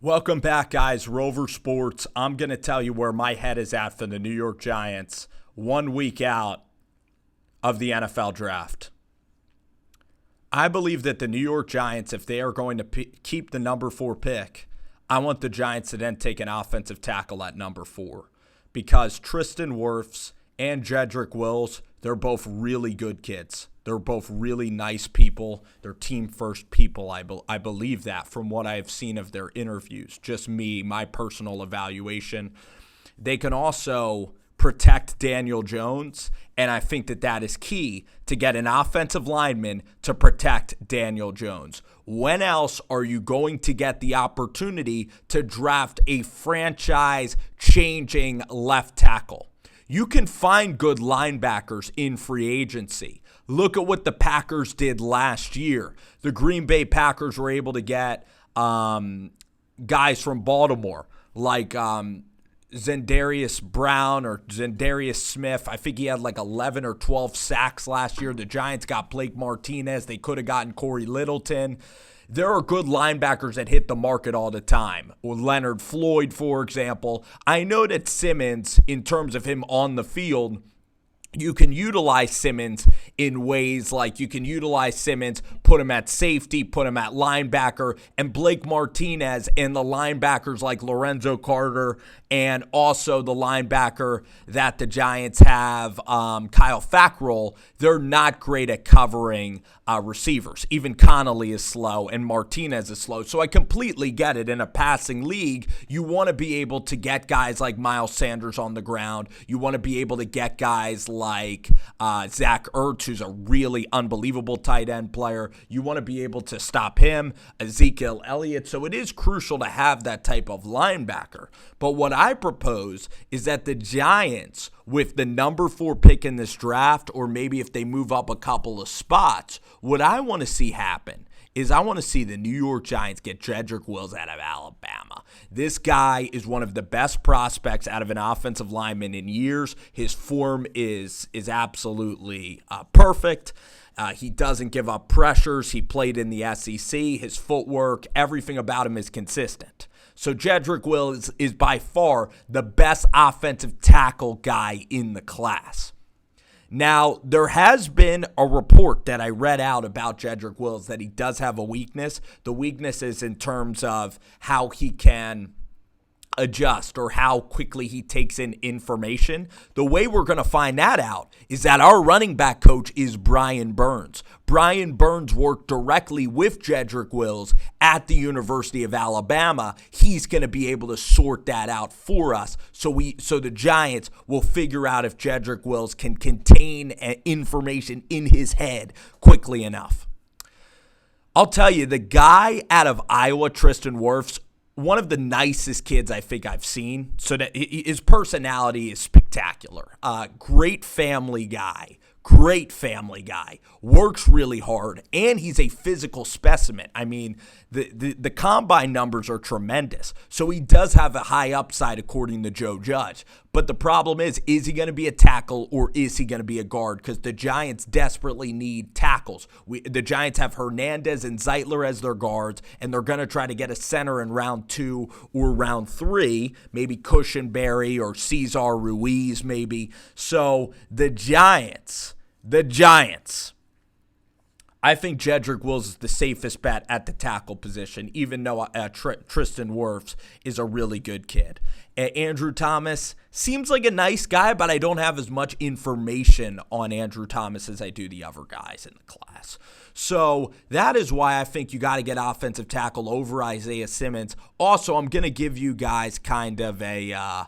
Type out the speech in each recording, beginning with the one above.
Welcome back, guys. Rover Sports. I'm going to tell you where my head is at for the New York Giants 1 week out of the NFL draft. I believe that the New York Giants, if they are going to keep the number 4 pick, I want the Giants to then take an offensive tackle at number 4 because Tristan Wirfs and Jedrick Wills, they're both really good kids. They're both really nice people. They're team-first people. I believe that from what I've seen of their interviews. Just me, my personal evaluation. They can also protect Daniel Jones, and I think that that is key to get an offensive lineman to protect Daniel Jones. When else are you going to get the opportunity to draft a franchise-changing left tackle? You can find good linebackers in free agency. Look at what the Packers did last year. The Green Bay Packers were able to get guys from Baltimore like Zendarius Brown or Zendarius Smith. I think he had like 11 or 12 sacks last year. The Giants got Blake Martinez. They could have gotten Corey Littleton. There are good linebackers that hit the market all the time. Or Leonard Floyd, for example. I know that Simmons, in terms of him on the field, you can utilize Simmons in ways like you can utilize Simmons, put him at safety, put him at linebacker, and Blake Martinez and the linebackers like Lorenzo Carter and also the linebacker that the Giants have, Kyle Fackrell, they're not great at covering receivers. Even Connolly is slow and Martinez is slow. So I completely get it. In a passing league, you want to be able to get guys like Miles Sanders on the ground. You want to be able to get guys like Zach Ertz, who's a really unbelievable tight end player. You want to be able to stop him, Ezekiel Elliott. So it is crucial to have that type of linebacker. But what I propose is that the Giants, with the number 4 pick in this draft, or maybe if they move up a couple of spots, what I want to see happen is I want to see the New York Giants get Jedrick Wills out of Alabama. This guy is one of the best prospects out of an offensive lineman in years. His form is absolutely perfect. He doesn't give up pressures. He played in the SEC. His footwork, everything about him is consistent. So Jedrick Wills is by far the best offensive tackle guy in the class. Now, there has been a report that I read out about Jedrick Wills that he does have a weakness. The weakness is in terms of how he can adjust or how quickly he takes in information. The way we're going to find that out is that our running back coach is Brian Burns. Brian Burns worked directly with Jedrick Wills at the University of Alabama. He's going to be able to sort that out for us so the Giants will figure out if Jedrick Wills can contain information in his head quickly enough. I'll tell you, the guy out of Iowa, Tristan Wirfs, one of the nicest kids I think I've seen. So that his personality is spectacular. Great family guy. Works really hard, and he's a physical specimen. I mean, the combine numbers are tremendous. So he does have a high upside according to Joe Judge. But the problem is he going to be a tackle or is he going to be a guard? Because the Giants desperately need tackles. The Giants have Hernandez and Zeitler as their guards, and they're going to try to get a center in round 2 or round 3, maybe Cushenberry or Cesar Ruiz maybe. So the Giants, I think Jedrick Wills is the safest bet at the tackle position, even though Tristan Wirfs is a really good kid. Andrew Thomas seems like a nice guy, but I don't have as much information on Andrew Thomas as I do the other guys in the class. So that is why I think you got to get offensive tackle over Isaiah Simmons. Also, I'm going to give you guys kind of a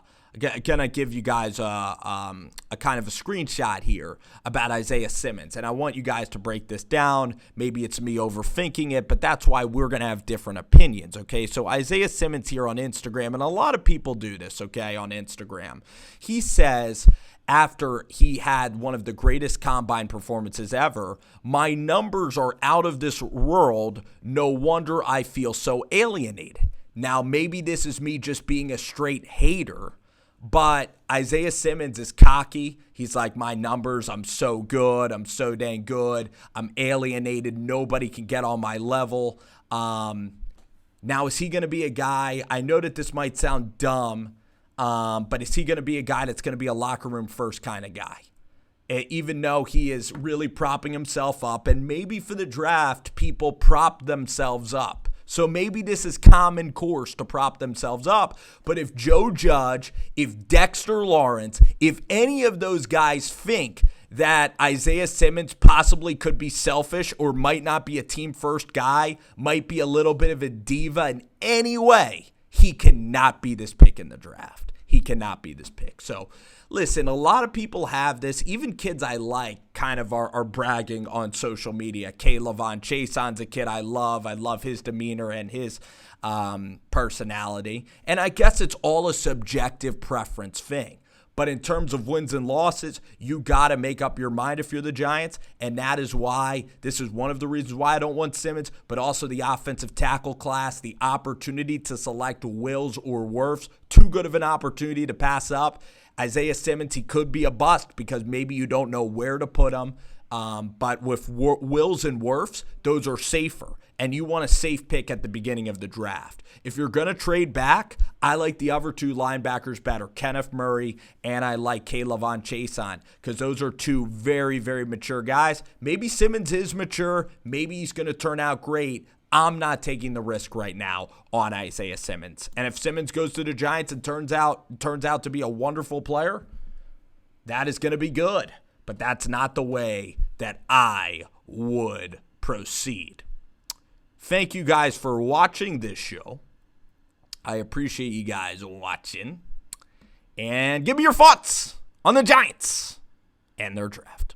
kind of a screenshot here about Isaiah Simmons. And I want you guys to break this down. Maybe it's me overthinking it, but that's why we're going to have different opinions, okay? So Isaiah Simmons here on Instagram, and a lot of people do this, okay, on Instagram. He says, after he had one of the greatest combine performances ever, my numbers are out of this world. No wonder I feel so alienated. Now, maybe this is me just being a straight hater, but Isaiah Simmons is cocky. He's like, my numbers, I'm so good. I'm so dang good. I'm alienated. Nobody can get on my level. Now, is he going to be a guy? I know that this might sound dumb, but is he going to be a guy that's going to be a locker room first kind of guy? Even though he is really propping himself up, and maybe for the draft, people prop themselves up. So maybe this is common course to prop themselves up. But if Joe Judge, if Dexter Lawrence, if any of those guys think that Isaiah Simmons possibly could be selfish or might not be a team first guy, might be a little bit of a diva in any way, he cannot be this pick in the draft. He cannot be this pick. So listen, a lot of people have this. Even kids I like kind of are bragging on social media. K'Lavon Chaisson's a kid I love. I love his demeanor and his personality. And I guess it's all a subjective preference thing. But in terms of wins and losses, you got to make up your mind if you're the Giants. And that is why, this is one of the reasons why I don't want Simmons, but also the offensive tackle class, the opportunity to select Wills or Wirfs. Too good of an opportunity to pass up. Isaiah Simmons, he could be a bust because maybe you don't know where to put him. But with Wills and Wirfs, those are safer. And you want a safe pick at the beginning of the draft. If you're going to trade back, I like the other two linebackers better, Kenneth Murray, and I like K'Lavon Chaisson, because those are two very, very mature guys. Maybe Simmons is mature. Maybe he's going to turn out great. I'm not taking the risk right now on Isaiah Simmons. And if Simmons goes to the Giants and turns out to be a wonderful player, that is going to be good. But that's not the way that I would proceed. Thank you guys for watching this show. I appreciate you guys watching. And give me your thoughts on the Giants and their draft.